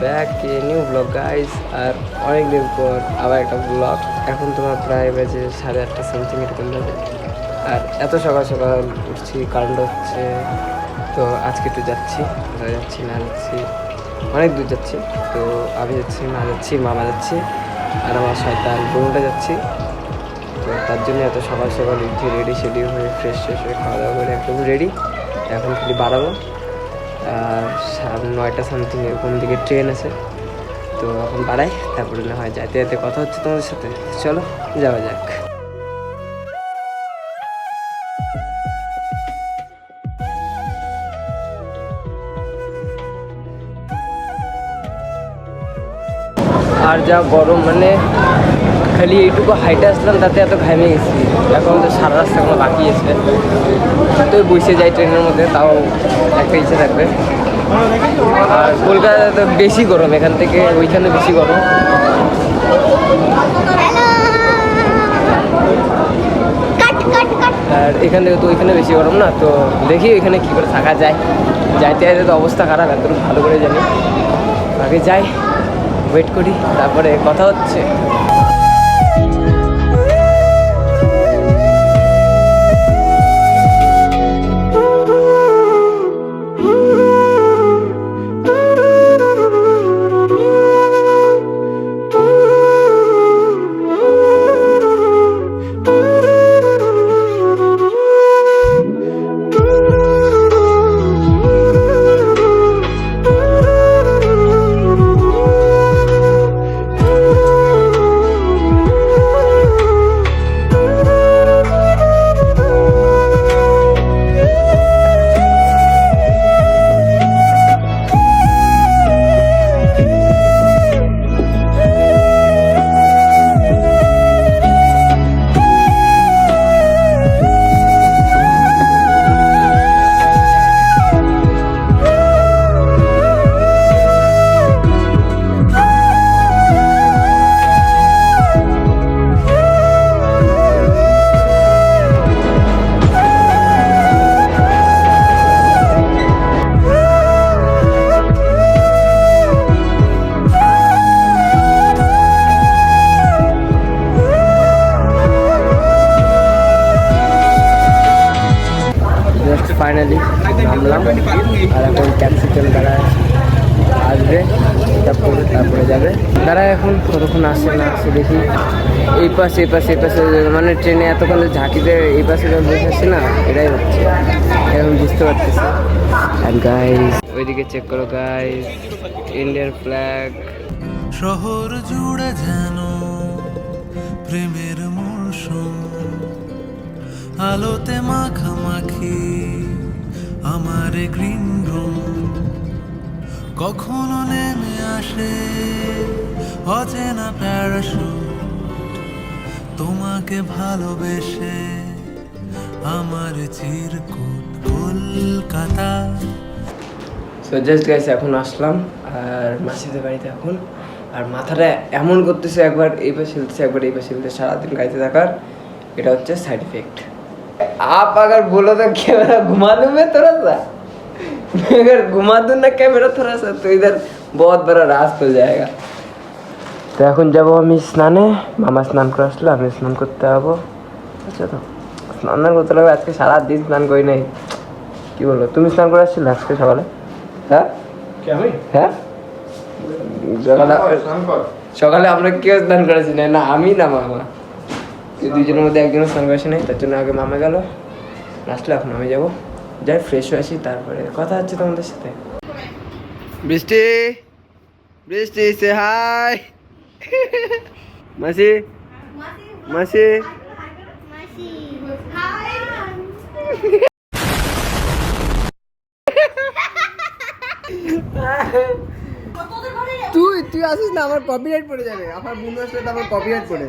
Back a new blog guys. আর অনেক দিন পর আবার একটা ব্লগ। এখন তোমার প্রায় বাজে 8:30 সামথিং এরকম বাজে। আর এত সকাল সকাল উঠছি কারণটা হচ্ছে, তো আজকে একটু যাচ্ছি, কোথায় যাচ্ছি না যাচ্ছি, অনেক দূর যাচ্ছি। তো আমি যাচ্ছি, মা যাচ্ছি, মামা যাচ্ছি, আর আমার শয়তান বোনটা যাচ্ছি। তো তার জন্য এত সকাল সকাল উঠে রেডি শেডি হয়ে ফ্রেশ ফ্রেশ হয়ে খাওয়া দাওয়া করে একদম রেডি। এখন খালি বাড়াবো। আর 9টা সামথিং এরকম দিকে ট্রেন আছে, তো এখন বাড়াই, তারপরে না হয় যাইতে যাইতে কথা হচ্ছে তোমাদের সাথে। চলো যাওয়া যাক। আর যা গরম, মানে খালি এইটুকু হাইটে আসলাম তাতে এত ঘামে গেছি। এখন তো সারা রাস্তা কোনো বাকি আছে, তো বসে যাই ট্রেনের মধ্যে, তাও একটা ইচ্ছে থাকবে। আর কলকাতায় তো বেশি গরম, এখান থেকে ওইখানে বেশি গরম। আর এখান থেকে তো ওইখানে বেশি গরম না, তো দেখি ওইখানে কী করে থাকা যায়। যাইতে যাইতে তো অবস্থা খারাপ, এত ভালো করে জানি। আগে যাই, ওয়েট করি, তারপরে কথা হচ্ছে। ফাইনালি নামলাম, আর এখন ট্যাক্সিতে দাঁড়ায় আসবে, তারপরে যাবে। দাঁড়ায় এখন কতক্ষণ আসছে না আসছে দেখি। এই পাশে মানে ট্রেনে এতক্ষণ ঝাঁকিতে এই পাশে বসে আসছে না, এটাই হচ্ছে, এখন বুঝতে পারতেছি। আর গাইস ওইদিকে চেক করো গাইস, ইন্ডিয়ান ফ্ল্যাগ। শহর জুড়ে যেন প্রেমের মৌসুম, আলোতে মাখামাখি আমার গ্রিন রুম। কখনো নেমে আসে অচেনা প্যারাশুট, তোমাকে ভালোবেসে আমার চিরকুট কলকাতা। সো জাস্ট গাইস এখন আসলাম আর মাসিদের বাড়িতে এখন। আর মাথাটা এমন করতেছে, একবার এই পাশে হিলতেছে, একবার এই পাশে হিলতেছে, সারাদিন গাইতে থাকার। এটা হচ্ছে साइड इफेक्ट। आप अगर बोलो तो कैमरा घुमा दूं मैं थोड़ा सा, अगर घुमा दूं ना कैमरा थोड़ा सा, तो इधर बहुत बड़ा रास्त हो जाएगा। তো এখন যাবো আমি স্নানে, মামা স্নান করে আসলে আমি স্নান করতে যাবো। আচ্ছা, তো স্নান করতে লাগবে, আজকে সারাদিন স্নান করি নাই। কি বলবো, তুমি স্নান করে আসছিলে আজকে সকালে? হ্যাঁ হ্যাঁ, সকালে আমরা কেউ স্নান করেছি না, না আমি না মামা, দুজনের মধ্যে একজনের স্নান করেছি নাই। তার জন্য আগে মামা গেল, আসলে এখন আমি যাবো, যাই ফ্রেশ হয়ে আসি, তারপরে কথা হচ্ছে তোমাদের সাথে। বৃষ্টি বৃষ্টি সে হাই। মাসি মাসি তুই আসিস না, আমার কপিরাইট পড়ে যাবে। আমার বন্ধু আসলে তো আমার কপিরাইট পড়ে।